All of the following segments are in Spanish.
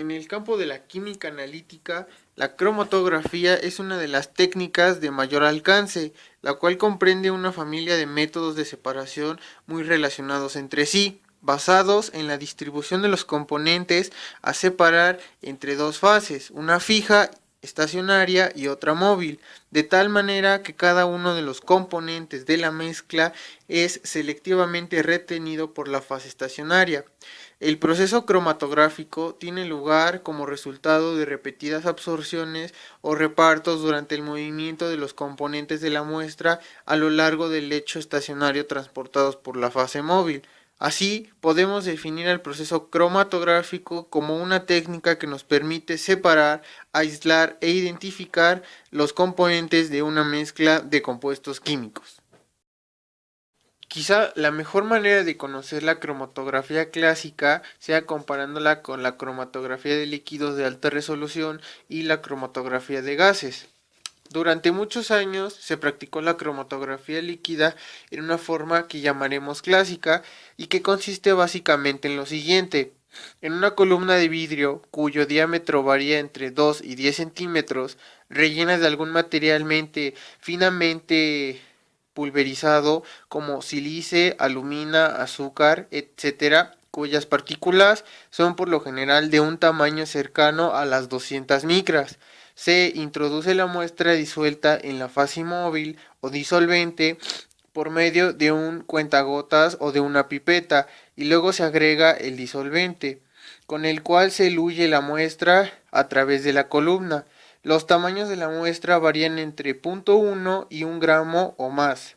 En el campo de la química analítica, la cromatografía es una de las técnicas de mayor alcance, la cual comprende una familia de métodos de separación muy relacionados entre sí, basados en la distribución de los componentes a separar entre dos fases, una fija, estacionaria y otra móvil, de tal manera que cada uno de los componentes de la mezcla es selectivamente retenido por la fase estacionaria. El proceso cromatográfico tiene lugar como resultado de repetidas absorciones o repartos durante el movimiento de los componentes de la muestra a lo largo del lecho estacionario transportados por la fase móvil. Así, podemos definir el proceso cromatográfico como una técnica que nos permite separar, aislar e identificar los componentes de una mezcla de compuestos químicos. Quizá la mejor manera de conocer la cromatografía clásica sea comparándola con la cromatografía de líquidos de alta resolución y la cromatografía de gases. Durante muchos años se practicó la cromatografía líquida en una forma que llamaremos clásica y que consiste básicamente en lo siguiente. En una columna de vidrio cuyo diámetro varía entre 2 y 10 centímetros, rellena de algún material finamente pulverizado como sílice, alumina, azúcar, etcétera, cuyas partículas son por lo general de un tamaño cercano a las 200 micras. Se introduce la muestra disuelta en la fase móvil o disolvente por medio de un cuentagotas o de una pipeta y luego se agrega el disolvente, con el cual se diluye la muestra a través de la columna. Los tamaños de la muestra varían entre 0,1 y 1 gramo o más.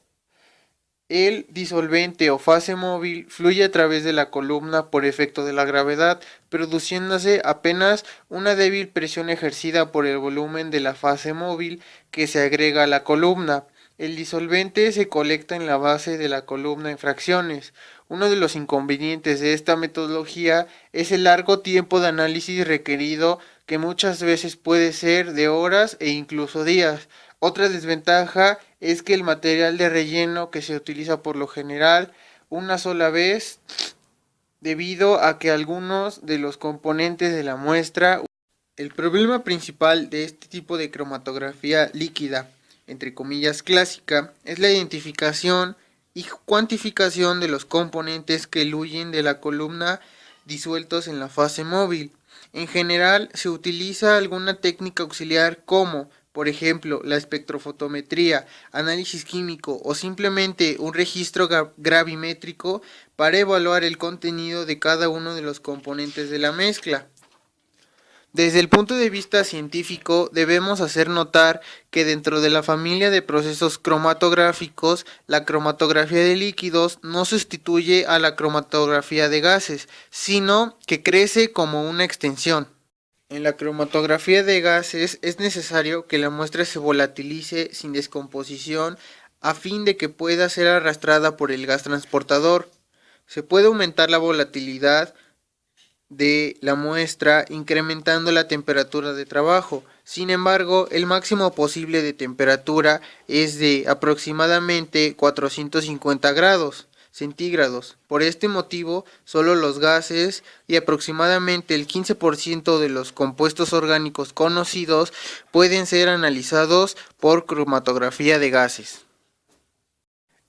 El disolvente o fase móvil fluye a través de la columna por efecto de la gravedad, produciéndose apenas una débil presión ejercida por el volumen de la fase móvil que se agrega a la columna. El disolvente se colecta en la base de la columna en fracciones. Uno de los inconvenientes de esta metodología es el largo tiempo de análisis requerido, que muchas veces puede ser de horas e incluso días. Otra desventaja es que el material de relleno que se utiliza por lo general una sola vez, debido a que algunos de los componentes de la muestra. El problema principal de este tipo de cromatografía líquida, entre comillas clásica, es la identificación y cuantificación de los componentes que huyen de la columna disueltos en la fase móvil. En general, se utiliza alguna técnica auxiliar como, por ejemplo, la espectrofotometría, análisis químico o simplemente un registro gravimétrico para evaluar el contenido de cada uno de los componentes de la mezcla. Desde el punto de vista científico, debemos hacer notar que dentro de la familia de procesos cromatográficos, la cromatografía de líquidos no sustituye a la cromatografía de gases, sino que crece como una extensión. En la cromatografía de gases es necesario que la muestra se volatilice sin descomposición a fin de que pueda ser arrastrada por el gas transportador. Se puede aumentar la volatilidad de la muestra incrementando la temperatura de trabajo. Sin embargo, el máximo posible de temperatura es de aproximadamente 450 grados centígrados. Por este motivo, solo los gases y aproximadamente el 15% de los compuestos orgánicos conocidos pueden ser analizados por cromatografía de gases.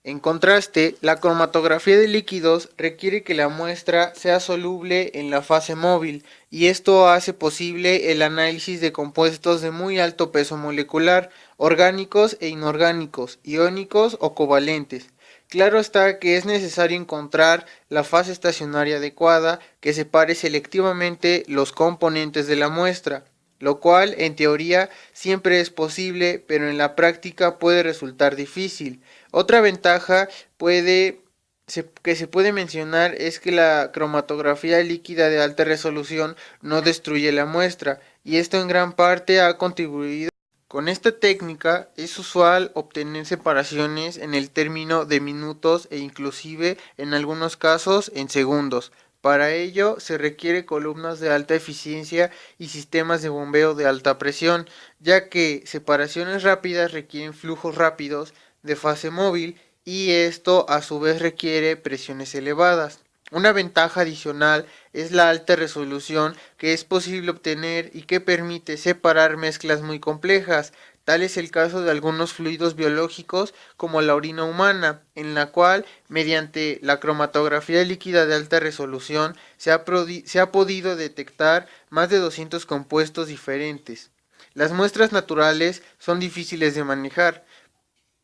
En contraste, la cromatografía de líquidos requiere que la muestra sea soluble en la fase móvil, y esto hace posible el análisis de compuestos de muy alto peso molecular, orgánicos e inorgánicos, iónicos o covalentes. Claro está que es necesario encontrar la fase estacionaria adecuada que separe selectivamente los componentes de la muestra, lo cual en teoría siempre es posible, pero en la práctica puede resultar difícil. Otra ventaja que se puede mencionar es que la cromatografía líquida de alta resolución no destruye la muestra, y esto en gran parte ha contribuido. Con esta técnica es usual obtener separaciones en el término de minutos e inclusive en algunos casos en segundos. Para ello se requiere columnas de alta eficiencia y sistemas de bombeo de alta presión, ya que separaciones rápidas requieren flujos rápidos de fase móvil, y esto a su vez requiere presiones elevadas. Una ventaja adicional es la alta resolución que es posible obtener y que permite separar mezclas muy complejas. Tal es el caso de algunos fluidos biológicos como la orina humana, en la cual, mediante la cromatografía líquida de alta resolución, se ha podido detectar más de 200 compuestos diferentes. Las muestras naturales son difíciles de manejar,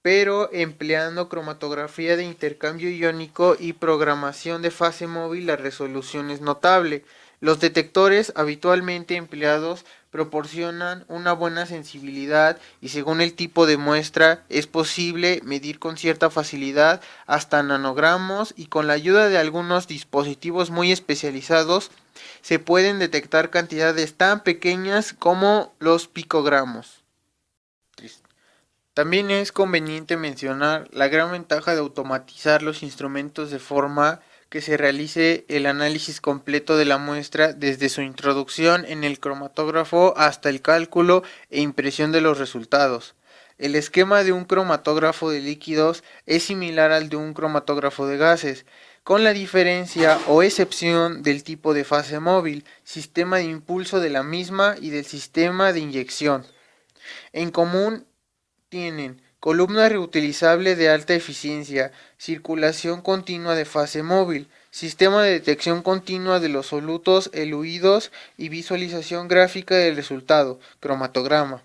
pero empleando cromatografía de intercambio iónico y programación de fase móvil la resolución es notable. Los detectores habitualmente empleados proporcionan una buena sensibilidad y según el tipo de muestra es posible medir con cierta facilidad hasta nanogramos y con la ayuda de algunos dispositivos muy especializados se pueden detectar cantidades tan pequeñas como los picogramos. También es conveniente mencionar la gran ventaja de automatizar los instrumentos de forma que se realice el análisis completo de la muestra desde su introducción en el cromatógrafo hasta el cálculo e impresión de los resultados. El esquema de un cromatógrafo de líquidos es similar al de un cromatógrafo de gases, con la diferencia o excepción del tipo de fase móvil, sistema de impulso de la misma y del sistema de inyección. En común tienen columna reutilizable de alta eficiencia, circulación continua de fase móvil, sistema de detección continua de los solutos eluidos y visualización gráfica del resultado, cromatograma.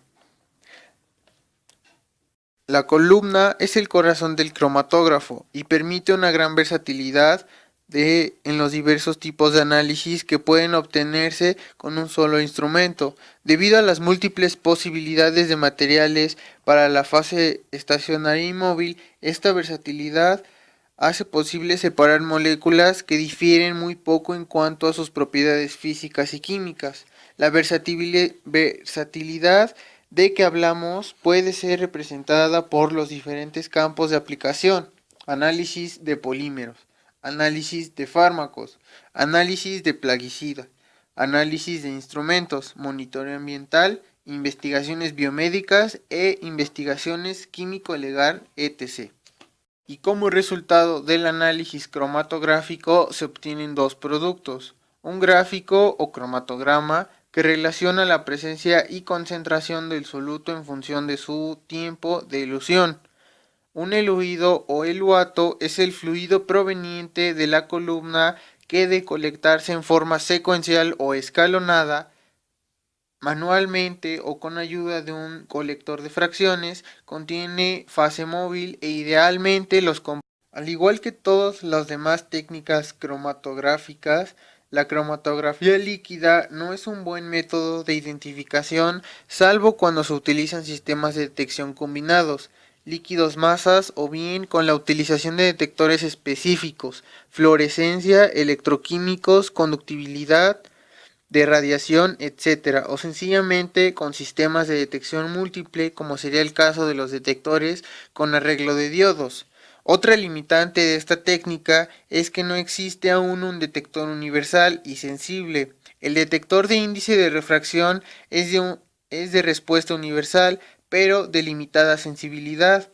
La columna es el corazón del cromatógrafo y permite una gran versatilidad en los diversos tipos de análisis que pueden obtenerse con un solo instrumento. Debido a las múltiples posibilidades de materiales para la fase estacionaria y móvil, esta versatilidad hace posible separar moléculas que difieren muy poco en cuanto a sus propiedades físicas y químicas. La versatilidad de que hablamos puede ser representada por los diferentes campos de aplicación: análisis de polímeros, análisis de fármacos, análisis de plaguicidas, análisis de instrumentos, monitoreo ambiental, investigaciones biomédicas e investigaciones químico-legal, etc. Y como resultado del análisis cromatográfico se obtienen dos productos: un gráfico o cromatograma que relaciona la presencia y concentración del soluto en función de su tiempo de elusión. Un eluido o eluato es el fluido proveniente de la columna que de colectarse en forma secuencial o escalonada, manualmente o con ayuda de un colector de fracciones, contiene fase móvil e idealmente al igual que todas las demás técnicas cromatográficas, la cromatografía líquida no es un buen método de identificación salvo cuando se utilizan sistemas de detección combinados, líquidos masas o bien con la utilización de detectores específicos, fluorescencia, electroquímicos, conductividad, de radiación, etc. o sencillamente con sistemas de detección múltiple como sería el caso de los detectores con arreglo de diodos. Otra limitante de esta técnica es que no existe aún un detector universal y sensible. El detector de índice de refracción es de respuesta universal, pero de limitada sensibilidad.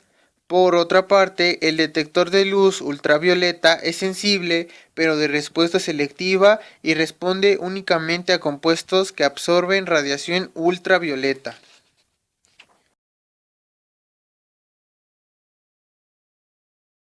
Por otra parte, el detector de luz ultravioleta es sensible, pero de respuesta selectiva y responde únicamente a compuestos que absorben radiación ultravioleta.